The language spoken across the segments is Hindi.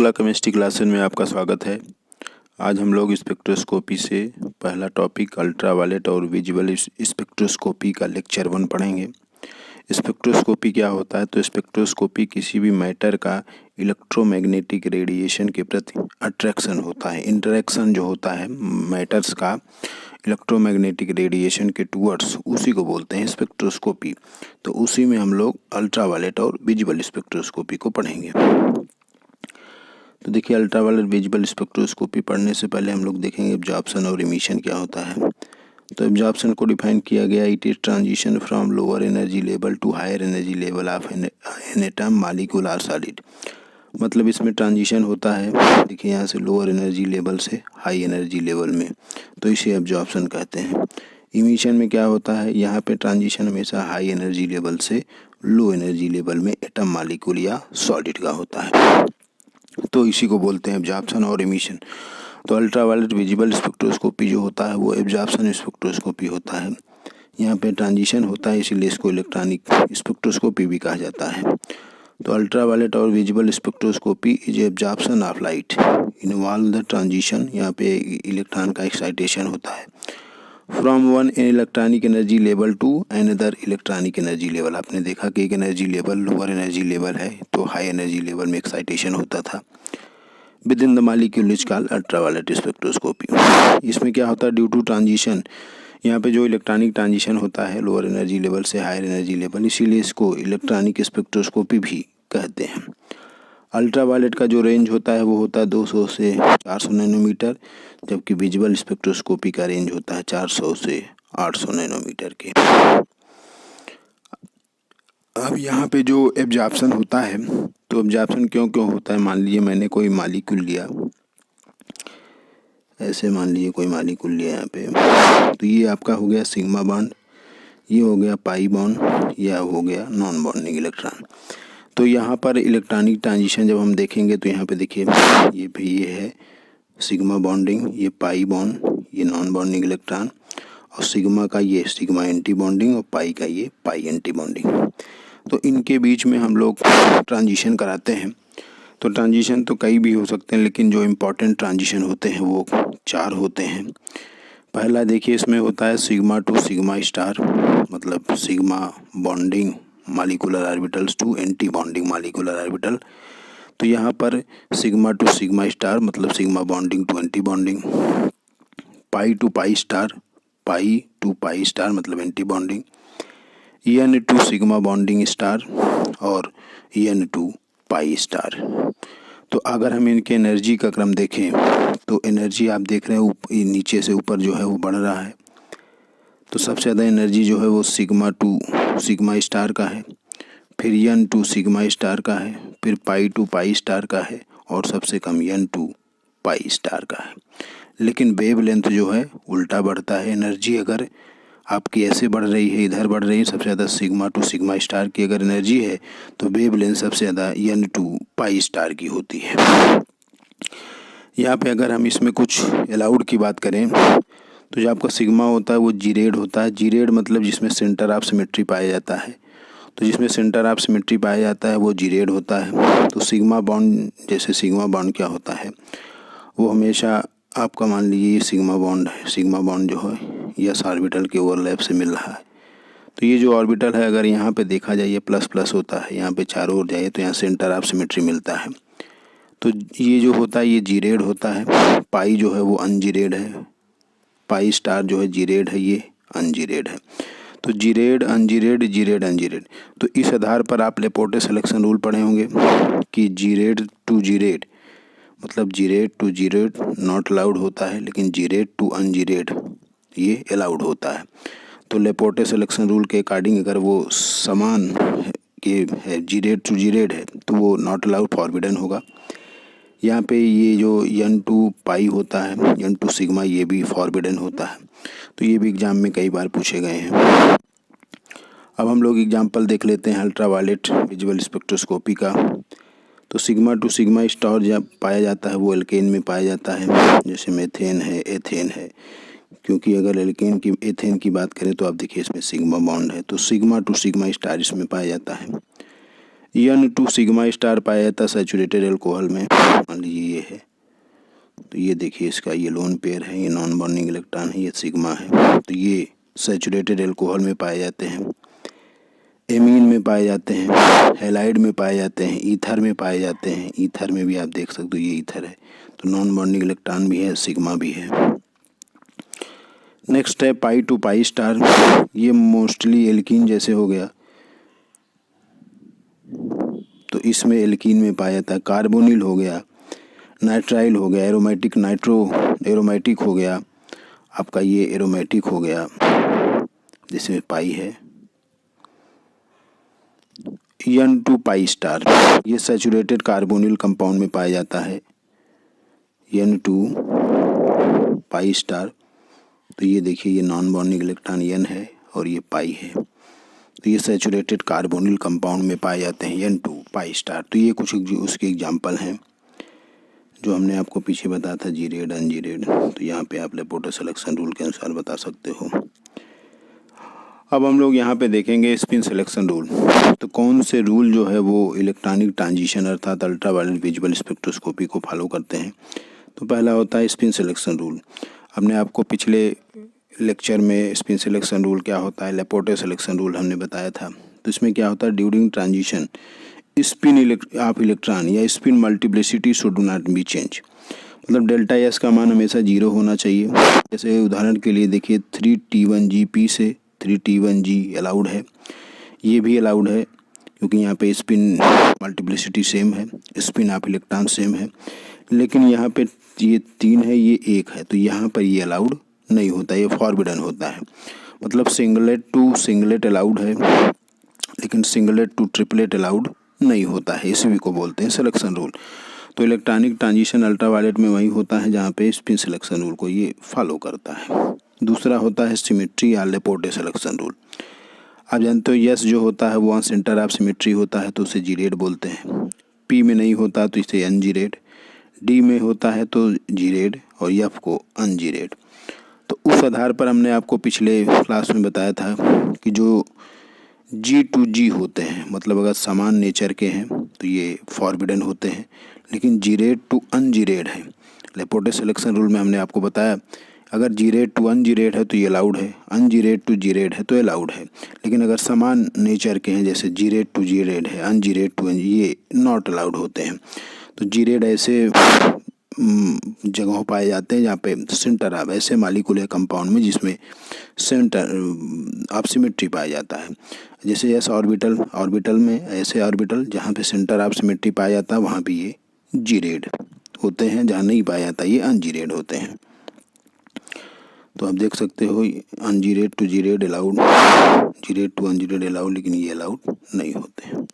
शुक्ला केमिस्ट्री क्लासेस में आपका स्वागत है। आज हम लोग स्पेक्ट्रोस्कोपी से पहला टॉपिक अल्ट्रावायलेट और विजुअल स्पेक्ट्रोस्कोपी का लेक्चर 1 पढ़ेंगे। स्पेक्ट्रोस्कोपी क्या होता है? तो स्पेक्ट्रोस्कोपी किसी भी मैटर का इलेक्ट्रोमैग्नेटिक रेडिएशन के प्रति अट्रैक्शन होता है, इंटरेक्शन जो होता है मैटर्स का इलेक्ट्रोमैग्नेटिक रेडिएशन के टूवर्ड्स, उसी को बोलते हैं स्पेक्ट्रोस्कोपी। तो उसी में हम लोग अल्ट्रावायलेट और विजुअल स्पेक्ट्रोस्कोपी को पढ़ेंगे। तो देखिए, अल्ट्रावायलेट विजुअल स्पेक्ट्रोस्कोपी पढ़ने से पहले हम लोग देखेंगे एब्जॉर्प्शन और इमिशन क्या होता है। तो एब्जॉर्प्शन को डिफाइन किया गया, it is transition from lower energy level to higher energy level of an atom molecule और सॉलिड। मतलब इसमें ट्रांजिशन होता है, देखिए यहाँ से लोअर एनर्जी लेवल से हाई एनर्जी लेवल में, तो इसे एब्जॉर्प्शन कहते हैं। इमिशन में क्या होता है, यहाँ पे ट्रांजिशन हमेशा हाई एनर्जी लेवल से लो एनर्जी लेवल में एटम मॉलिक्यूल या सॉलिड का होता है, तो इसी को बोलते हैं एब्जॉर्प्शन और इमिशन। तो अल्ट्रावायलेट विजिबल स्पेक्ट्रोस्कोपी जो होता है वो एब्जॉर्प्शन स्पेक्ट्रोस्कोपी होता है। यहाँ पे ट्रांजिशन होता है, इसीलिए इसको इलेक्ट्रॉनिक स्पेक्ट्रोस्कोपी भी कहा जाता है। तो अल्ट्रावायलेट और visible spectroscopy is absorption of light involve the transition, यहाँ पे इलेक्ट्रॉन का एक्साइटेशन होता है from one electronic energy level to another electronic energy level. आपने देखा कि एक energy level lower energy level है, तो हाई एनर्जी लेवल में एक्साइटेशन होता था। Within the molecule is called ultraviolet spectroscopy. इसमें क्या होता है, ड्यू टू ट्रांजिशन, यहाँ पे जो इलेक्ट्रॉनिक ट्रांजिशन होता है लोअर एनर्जी लेवल से हायर एनर्जी लेवल, इसीलिए इसको इलेक्ट्रॉनिक स्पेक्ट्रोस्कोपी भी कहते हैं। अल्ट्रावायलेट का जो रेंज होता है वो होता है 200 से 400 नैनोमीटर, जबकि विजुअल स्पेक्ट्रोस्कोपी का रेंज होता है 400 से 800 नैनोमीटर के। अब यहाँ पे जो एब्जॉर्प्शन होता है, तो एब्जॉर्प्शन क्यों होता है, मान लीजिए मैंने कोई मॉलिक्यूल लिया, ऐसे मान लीजिए कोई मॉलिक्यूल लिया यहाँ पे, तो ये आपका हो गया सिग्मा बॉन्ड, ये हो गया पाई बॉन्ड, या हो गया नॉन बॉन्डिंग इलेक्ट्रॉन। तो यहाँ पर इलेक्ट्रॉनिक ट्रांजिशन जब हम देखेंगे तो यहाँ पे देखिए ये भी ये है सिग्मा बॉन्डिंग, ये पाई बॉन्ड, ये नॉन बॉन्डिंग इलेक्ट्रॉन, और सिग्मा का ये सिग्मा एंटी बॉन्डिंग और पाई का ये पाई एंटी बॉन्डिंग। तो इनके बीच में हम लोग ट्रांजिशन कराते हैं। तो ट्रांजिशन तो कई भी हो सकते हैं, लेकिन जो इम्पोर्टेंट ट्रांजिशन होते हैं वो 4 होते हैं। पहला देखिए इसमें होता है सिग्मा टू सिग्मा स्टार, मतलब sigma bonding molecular orbitals to anti bonding molecular orbital. तो यहाँ पर सिग्मा टू सिग्मा स्टार मतलब sigma bonding to anti bonding, pi to pi star मतलब anti bonding, n to sigma bonding star और एन टू पाई स्टार। तो अगर हम इनके एनर्जी का क्रम देखें तो एनर्जी आप देख रहे हैं नीचे से ऊपर जो है वो बढ़ रहा है। तो सबसे ज़्यादा एनर्जी जो है वो सिग्मा टू सिग्मा स्टार का है, फिर एन टू सिग्मा स्टार का है, फिर पाई टू पाई स्टार का है, और सबसे कम एन टू पाई स्टार का है। लेकिन वेव लेंथ जो है उल्टा बढ़ता है। एनर्जी अगर आपकी ऐसे बढ़ रही है, इधर बढ़ रही है, सबसे ज़्यादा सिग्मा टू सिग्मा स्टार की अगर एनर्जी है तो वेव लेंथ सबसे ज़्यादा एन टू पाई स्टार की होती है। यहाँ पे अगर हम इसमें कुछ अलाउड की बात करें तो जो आपका सिग्मा होता है वो जीरेड होता है। जीरेड मतलब जिसमें सेंटर ऑफ सिमेट्री पाया जाता है, तो जिसमें सेंटर ऑफ सिमेट्री पाया जाता है वो जीरेड होता है। तो सिग्मा बॉन्ड, जैसे सिग्मा बॉन्ड क्या होता है, वो हमेशा आपका मान लीजिए ये सिग्मा बॉन्ड है, सिग्मा बॉन्ड जो है यस ऑर्बिटल के ओवरलैप से मिल रहा है। तो ये जो ऑर्बिटल है अगर यहाँ पे देखा जाए ये प्लस प्लस होता है, यहाँ पे चारों ओर जाए तो यहाँ सेंटर ऑफ सिमेट्री मिलता है। तो ये जो होता है ये जीरेड होता है। पाई जो है वो अनजीरेड है, पाई स्टार जो है जीरेड है, ये अनजीरेड है। तो जीरेड अनजीरेड जीरेड अनजीरेड। तो इस आधार पर आप लेपोर्टे सिलेक्शन रूल पढ़े होंगे कि जीरेड टू जीरेड मतलब gerade to gerade not allowed होता है, लेकिन जीरेड टू अनजीरेड ये अलाउड होता है। तो लेपोर्टे सिलेक्शन रूल के अकॉर्डिंग अगर वो समान के है, जीरेड टू जीरेड है, तो वो नॉट अलाउड फॉरबिडन होगा। यहाँ पे ये जो एन टू पाई होता है, एन टू सिग्मा, ये भी फॉरबिडन होता है। तो ये भी एग्जाम में कई बार पूछे गए हैं। अब हम लोग एग्जाम्पल देख लेते हैं अल्ट्रावायलेट विजुअल स्पेक्ट्रोस्कोपी का। तो सिग्मा टू सिग्मा स्टार जब पाया जाता है वो एल्केन में पाया जाता है, जैसे मेथेन है, एथेन है। क्योंकि अगर एल्केन की एथेन की बात करें तो आप देखिए इसमें सिग्मा बॉन्ड है, तो सिग्मा टू सिग्मा स्टार इसमें पाया जाता है। N2 सिग्मा स्टार पाया जाता है सैचुरेटेड एल्कोहल में। मान लीजिए ये है, तो ये देखिए इसका ये लोन पेयर है, ये नॉन बॉन्डिंग इलेक्ट्रॉन है, ये सिग्मा है। तो ये सैचुरेटेड एल्कोहल में पाए जाते हैं, एमीन में पाए जाते हैं, हैलाइड में पाए जाते हैं, ईथर में पाए जाते हैं। ईथर में भी आप देख सकते हो ये ईथर है, तो नॉन बॉन्डिंग इलेक्ट्रॉन भी है, सिग्मा भी है। नेक्स्ट है पाई टू पाई स्टार। ये मोस्टली एल्कीन जैसे हो गया, तो इसमें एल्कीन में पाया जाता है। कार्बोनिल हो गया, नाइट्राइल हो गया, एरोमेटिक नाइट्रो एरोमेटिक हो गया, आपका ये एरोमेटिक हो गया जिसमें पाई है। N2 पाई स्टार, ये सैचुरेटेड कार्बोनिल कंपाउंड में पाया जाता है। N2 पाई स्टार, तो ये देखिए ये नॉन बॉन्डिंग इलेक्ट्रॉन N है और ये पाई है, तो ये सैचुरेटेड कार्बोनिल कंपाउंड में पाए जाते हैं N2 पाई स्टार। तो ये कुछ उसके एग्जाम्पल हैं जो हमने आपको पीछे बताया था, जीरेड अनजीरेड। तो यहाँ पे आप लेपोर्टे सिलेक्शन रूल के अनुसार बता सकते हो। अब हम लोग यहाँ पे देखेंगे स्पिन सिलेक्शन रूल। तो कौन से रूल जो है वो इलेक्ट्रॉनिक ट्रांजिशन अर्थात अल्ट्रावायलेट विजुअल स्पेक्ट्रोस्कोपी को फॉलो करते हैं। तो पहला होता है स्पिन सिलेक्शन रूल। हमने आपको पिछले लेक्चर में स्पिन सिलेक्शन रूल क्या होता है, लेपोर्टे सिलेक्शन रूल हमने बताया था। तो इसमें क्या होता है, during transition spin of electron या spin multiplicity should not be change. मतलब डेल्टा एस का मान हमेशा 0 होना चाहिए। जैसे उदाहरण के लिए देखिए 3T1G से 3T1G अलाउड है, ये भी अलाउड है क्योंकि यहाँ पे स्पिन मल्टीप्लिसिटी सेम है, स्पिन ऑफ इलेक्ट्रॉन सेम है। लेकिन यहाँ पे ये 3 है, ये 1 है, तो यहाँ पर ये अलाउड नहीं होता, ये फॉरबिडन होता है। मतलब सिंगलेट टू सिंगलेट अलाउड है, लेकिन सिंगलेट टू ट्रिपलेट अलाउड नहीं होता है। इसी को बोलते हैं सिलेक्शन रूल। तो इलेक्ट्रॉनिक ट्रांजिशन अल्ट्रावायलेट में वही होता है जहाँ पे स्पिन सिलेक्शन रूल को ये फॉलो करता है। दूसरा होता है सिमेट्री या लेपोर्टे सिलेक्शन रूल। आप जानते हो यस जो होता है वो सेंटर ऑफ सिमेट्री होता है, तो उसे जीरेड बोलते हैं। पी में नहीं होता तो इसे अनजीरेड, डी में होता है तो जीरेड और एफ को अनजीरेड। तो उस आधार पर हमने आपको पिछले क्लास में बताया था कि जो G2G होते हैं, मतलब अगर समान नेचर के हैं तो ये फॉरबिडन होते हैं, लेकिन जीरेड टू अनजीरेड है। लेपोर्टे सिलेक्शन रूल में हमने आपको बताया अगर जीरेड टू अनजीरेड है तो ये अलाउड है, अनजीरेड टू जीरेड है तो अलाउड है। लेकिन अगर समान नेचर के हैं जैसे जीरेड टू जीरेड है, अनजीरेड टू ये नॉट अलाउड होते हैं। तो जीरेड ऐसे जगहों पाए जाते हैं जहाँ पे सेंटर ऑफ ऐसे मालिक्यूलर कंपाउंड में जिसमें सेंटर ऑफ सिमेट्री पाया जाता है। जैसे एस ऑर्बिटल में ऐसे ऑर्बिटल जहाँ पे सेंटर ऑफ सिमेट्री पाया जाता है वहाँ भी ये जीरेड होते हैं, जहाँ नहीं पाया जाता ये अनजीरेड होते हैं। तो आप देख सकते हो ungerade to gerade allowed, gerade to ungerade allowed, लेकिन ये अलाउड नहीं होते हैं।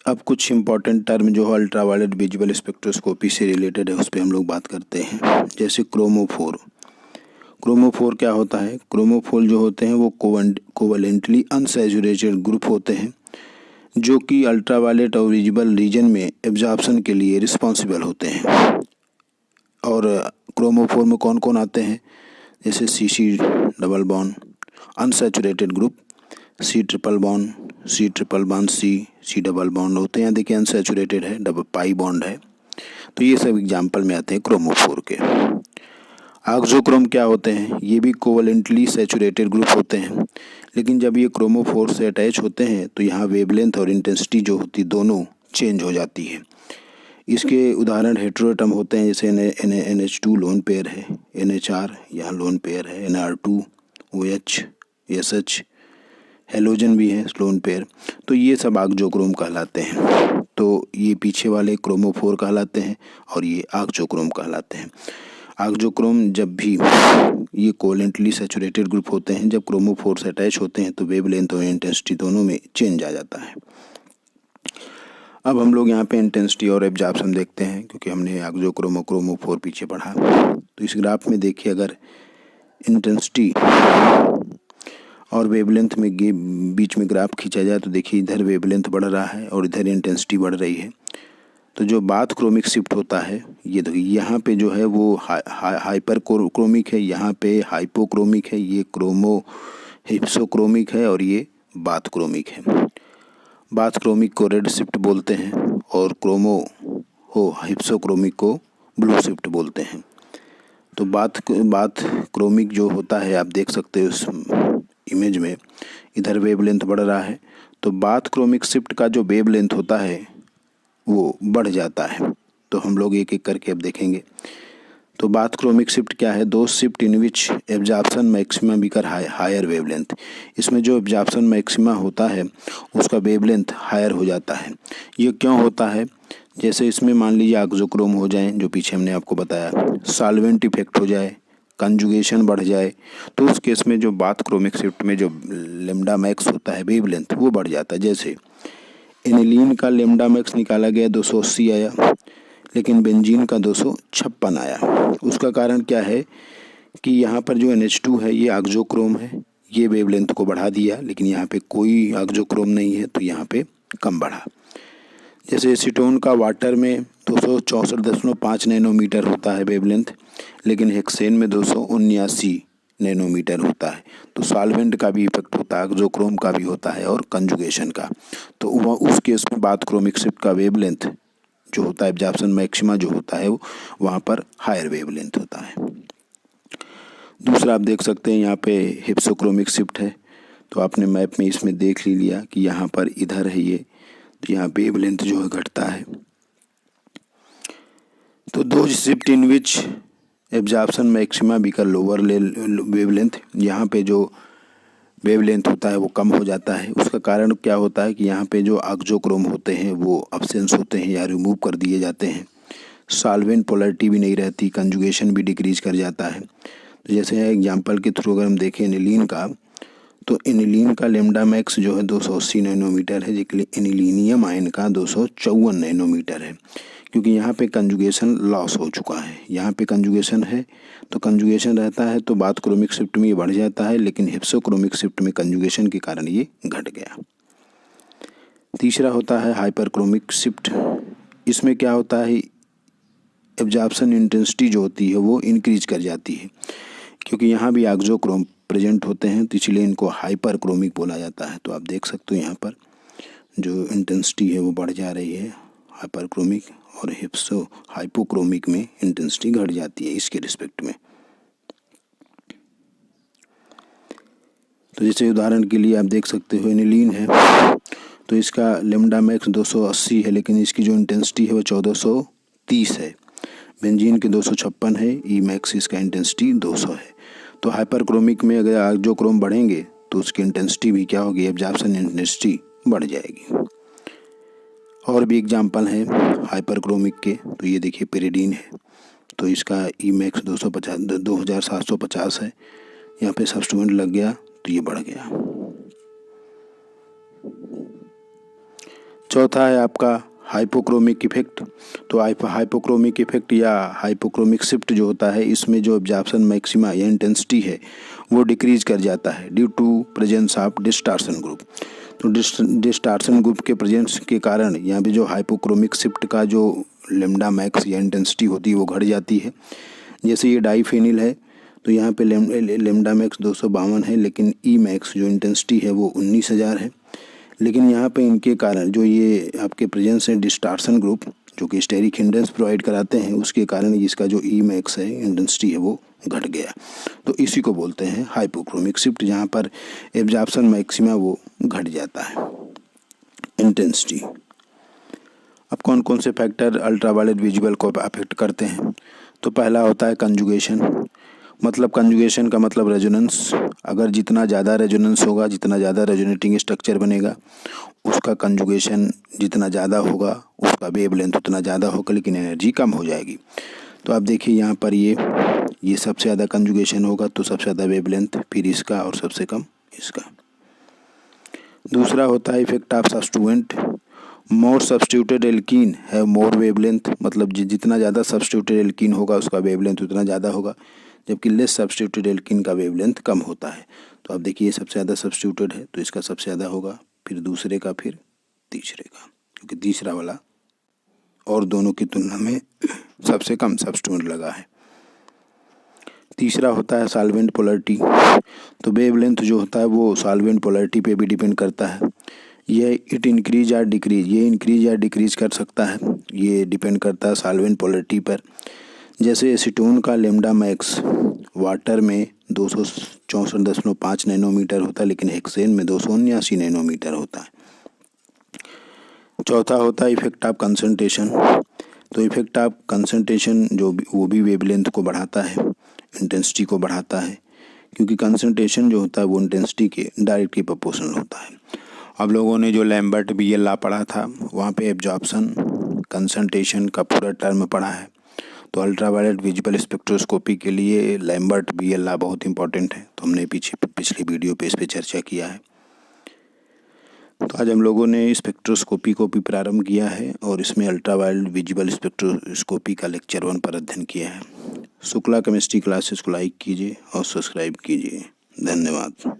अब कुछ इंपॉर्टेंट टर्म जो है अल्ट्रावायलेट विजुअल स्पेक्ट्रोस्कोपी से रिलेटेड है उस पर हम लोग बात करते हैं। जैसे क्रोमोफोर। क्रोमोफोर क्या होता है, क्रोमोफोर जो होते हैं वो कोवेलेंटली अनसैचुरेटेड ग्रुप होते हैं जो कि अल्ट्रावायलेट और विजिबल रीजन में एब्जॉर्प्शन के लिए रिस्पॉन्सिबल होते हैं। और क्रोमोफोर में कौन कौन आते हैं, जैसे CC double bond unsaturated group, C triple bond, C triple bond C double bond होते हैं। देखिए अनसैचुरेटेड है, डबल पाई बॉन्ड है। तो ये सब एग्जाम्पल में आते हैं क्रोमोफोर के। ऑक्सोक्रोम क्या होते हैं, ये भी कोवेलेंटली सैचुरेटेड ग्रुप होते हैं, लेकिन जब ये क्रोमोफोर से अटैच होते हैं तो यहाँ वेवलेंथ और इंटेंसिटी जो होती दोनों चेंज हो जाती है। इसके उदाहरण हेटेरोएटम होते हैं, जैसे NH2 लोन पेयर है, NHR यहाँ लोन पेयर है, NR2 OH SH हेलोजन भी है लोन पेयर। तो ये सब ऑक्सोक्रोम कहलाते हैं। तो ये पीछे वाले क्रोमोफोर कहलाते हैं और ये ऑक्सोक्रोम कहलाते हैं। ऑक्सोक्रोम जब भी ये कोवेलेंटली सैचुरेटेड ग्रुप होते हैं, जब क्रोमोफोर से अटैच होते हैं तो वेवलेंथ और इंटेंसिटी दोनों में चेंज आ जाता है। अब हम लोग यहाँ पे इंटेंसिटी और एब्जॉर्प्शन देखते हैं, क्योंकि हमने ऑक्सोक्रोम और क्रोमोफोर पीछे पढ़ा। तो इस ग्राफ में देखिए अगर इंटेंसिटी और वेवलेंथ में बीच में ग्राफ खींचा जाए तो देखिए इधर वेवलेंथ बढ़ रहा है और इधर इंटेंसिटी बढ़ रही है। तो जो बाथ क्रोमिक शिफ्ट होता है ये देखिए यहाँ पे जो है वो हाइपर क्रोमिक है, यहाँ पे हाइपोक्रोमिक है, ये हिप्सोक्रोमिक है और ये बाथक्रोमिक है। बाथक्रोमिक को रेड शिफ्ट बोलते हैं और हिप्सोक्रोमिक को ब्लू शिफ्ट बोलते हैं। तो बाथक्रोमिक जो होता है, आप देख सकते हो उस इमेज में, इधर वेवलेंथ बढ़ रहा है, तो बाथक्रोमिक शिफ्ट का जो वेवलेंथ होता है वो बढ़ जाता है। तो हम लोग एक एक करके अब देखेंगे। तो बाथक्रोमिक शिफ्ट क्या है? दो shift in which absorption maxima become higher wavelength. इसमें जो एब्जॉर्प्शन मैक्सिमा होता है उसका वेवलेंथ हायर हो जाता है। ये क्यों होता है? जैसे इसमें मान लीजिए ऑक्सोक्रोम हो जाए, जो पीछे हमने आपको बताया, सॉल्वेंट इफेक्ट हो जाए, कंजुगेशन बढ़ जाए, तो उस केस में जो बाथक्रोमिक शिफ्ट में जो लेम्डा मैक्स होता है वेवलेंथ वो बढ़ जाता है। जैसे एनिलीन का लेम्डा मैक्स निकाला गया 280 आया, लेकिन बेंजीन का 256 आया। उसका कारण क्या है कि यहाँ पर जो NH2 है ये ऑक्सोक्रोम है, ये वेवलेंथ को बढ़ा दिया, लेकिन यहाँ पे कोई ऑक्सोक्रोम नहीं है तो यहाँ पे कम बढ़ा। जैसे एसीटोन का वाटर में 264.5 नैनोमीटर होता है वेवलेंथ, लेकिन हेक्सेन में 279 नैनोमीटर होता है। तो सॉल्वेंट का भी इफेक्ट होता है, ऑक्सोक्रोम का भी होता है और कंजुगेशन का। तो वह उस केस में बाथक्रोमिक शिफ्ट का वेवलेंथ जो होता है, एब्जॉर्प्शन मैक्सिमा जो होता है, वहाँ पर हायर वेवलेंथ होता है। दूसरा आप देख सकते हैं यहाँ पे हिप्सोक्रोमिक शिफ्ट है, तो आपने मैप में इसमें देख लिया कि यहाँ पर इधर है ये, तो यहाँ वेवलेंथ जो है घटता है। तो दो shift in which absorption maxima beaker lower wavelength, यहाँ पे जो वेवलेंथ होता है वो कम हो जाता है। उसका कारण क्या होता है कि यहाँ पे जो ऑक्सोक्रोम होते हैं वो अब्सेंस होते हैं या रिमूव कर दिए जाते हैं, सॉल्वेंट पोलैरिटी भी नहीं रहती, कंजुगेशन भी डिक्रीज कर जाता है। तो जैसे एग्जांपल के थ्रू अगर हम देखें एनिलीन का, तो एनिलीन का लेम्डा मैक्स जो है 280 नैनोमीटर है, जबकि एनिलीनियम आयन का 254 नैनोमीटर है, क्योंकि यहाँ पे कंजुगेशन लॉस हो चुका है। यहाँ पे कंजुगेशन है, तो कंजुगेशन रहता है तो बाथक्रोमिक शिफ्ट में ये बढ़ जाता है, लेकिन हिप्सोक्रोमिक शिफ्ट में कंजुगेशन के कारण ये घट गया। तीसरा होता है हाइपरक्रोमिक शिफ्ट। इसमें क्या होता है, एब्जॉर्प्शन इंटेंसिटी जो होती है वो इंक्रीज कर जाती है, क्योंकि यहाँ भी ऑक्सोक्रोम प्रेजेंट होते हैं, तो इसलिए इनको हाइपरक्रोमिक बोला जाता है। तो आप देख सकते हो यहाँ पर जो इंटेंसिटी है वो बढ़ जा रही है हाइपरक्रोमिक, और हाइपोक्रोमिक में इंटेंसिटी घट जाती है इसके रिस्पेक्ट में। तो जैसे उदाहरण के लिए आप देख सकते हो एनिलीन है, तो इसका लेम्डा मैक्स 280 है, लेकिन इसकी जो इंटेंसिटी है वो 1430 है। बेंजीन के 256 है, ई मैक्स इसका इंटेंसिटी 200 है। तो हाइपरक्रोमिक में अगर ऑक्सोक्रोम बढ़ेंगे तो उसकी इंटेंसिटी भी क्या होगी, एब्जॉर्प्शन इंटेंसिटी बढ़ जाएगी। और भी एग्जांपल हैं हाइपरक्रोमिक के, तो ये देखिए पेरिडीन है, तो इसका ई मैक्स 2750 है, यहाँ पे सब्स्टिट्यूएंट लग गया तो ये बढ़ गया। चौथा है आपका हाइपोक्रोमिक इफेक्ट। तो हाइपोक्रोमिक इफेक्ट या हाइपोक्रोमिक शिफ्ट जो होता है, इसमें जो एब्जॉर्प्शन मैक्सिमा या इंटेंसिटी है वो डिक्रीज कर जाता है due to presence of distortion group. तो डिस्टॉर्शन ग्रुप के प्रेजेंस के कारण यहाँ पे जो हाइपोक्रोमिक शिफ्ट का जो लेम्डा मैक्स या इंटेंसिटी होती है वो घट जाती है। जैसे ये डाइफेनिल है, तो यहाँ पे लेम्डा मैक्स 252 है, लेकिन ई मैक्स जो इंटेंसिटी है वो 19,000 है। लेकिन यहाँ पे इनके कारण जो ये आपके प्रेजेंस है डिस्टॉर्शन ग्रुप जो कि स्टेरिक हिंड्रेंस प्रोवाइड कराते हैं, उसके कारण इसका जो ई मैक्स है इंटेंसिटी है वो घट गया। तो इसी को बोलते हैं हाइपोक्रोमिक शिफ्ट, जहाँ पर एब्जॉर्प्शन मैक्सिमा वो घट जाता है इंटेंसिटी। अब कौन कौन से फैक्टर अल्ट्रावायलेट विजुअल को अफेक्ट करते हैं? तो पहला होता है कंजुगेशन। मतलब कंजुगेशन का मतलब रेजोनेंस। अगर जितना ज़्यादा रेजोनेंस होगा, जितना ज़्यादा रेजोनेटिंग स्ट्रक्चर बनेगा, उसका कंजुगेशन जितना ज़्यादा होगा उसका वेवलेंथ उतना ज़्यादा होगा, लेकिन एनर्जी कम हो जाएगी। तो आप देखिए यहाँ पर ये सबसे ज़्यादा कंजुगेशन होगा तो सबसे ज़्यादा वेवलेंथ, फिर इसका और सबसे कम इसका। दूसरा होता है effect of substituent. More substituted alkene है मोर वेवलेंथ। मतलब जितना ज़्यादा सब्स्टिट्यूटेड एल्कीन होगा उसका वेवलेंथ उतना ज़्यादा होगा, जबकि लेस सब्स्टिट्यूटेड एल्कीन का वेवलेंथ कम होता है। तो आप देखिए सबसे ज़्यादा सब्स्टिट्यूटेड है तो इसका सबसे ज़्यादा होगा, फिर दूसरे का, फिर तीसरे का, क्योंकि तीसरा वाला और दोनों की तुलना में सबसे कम सब्स्टिट्यूएंट लगा है। तीसरा होता है सॉल्वेंट पोलरिटी। तो वेवलेंथ जो होता है वो सॉल्वेंट पोलरिटी पे भी डिपेंड करता है। ये इट इंक्रीज या डिक्रीज, ये इंक्रीज या डिक्रीज कर सकता है, ये डिपेंड करता है सॉल्वेंट पोलरिटी पर। जैसे एसीटोन का लेमडा मैक्स वाटर में 264.5 नैनोमीटर होता है, लेकिन हेक्सेन में 279 नैनोमीटर होता है। चौथा होता है इफेक्ट ऑफ कंसंट्रेशन। तो इफेक्ट ऑफ कंसंट्रेशन वो भी वेवलेंथ को बढ़ाता है, इंटेंसिटी को बढ़ाता है, क्योंकि कंसंट्रेशन जो होता है वो इंटेंसिटी के डायरेक्टली प्रोपोर्शनल होता है। अब लोगों ने जो लैम्बर्ट बीएल लॉ पढ़ा था वहाँ पे एब्जॉर्प्शन कंसंट्रेशन का पूरा टर्म पढ़ा है। तो अल्ट्रावायलेट विजिबल स्पेक्ट्रोस्कोपी के लिए लैम्बर्ट बीएल लॉ बहुत इंपॉर्टेंट है। तो हमने पिछली वीडियो पे इस पर चर्चा किया है। तो आज हम लोगों ने स्पेक्ट्रोस्कोपी को भी प्रारंभ किया है और इसमें अल्ट्रावायलेट विजिबल स्पेक्ट्रोस्कोपी का लेक्चर 1 पर अध्ययन किया है। शुक्ला केमिस्ट्री क्लासेस को लाइक कीजिए और सब्सक्राइब कीजिए। धन्यवाद।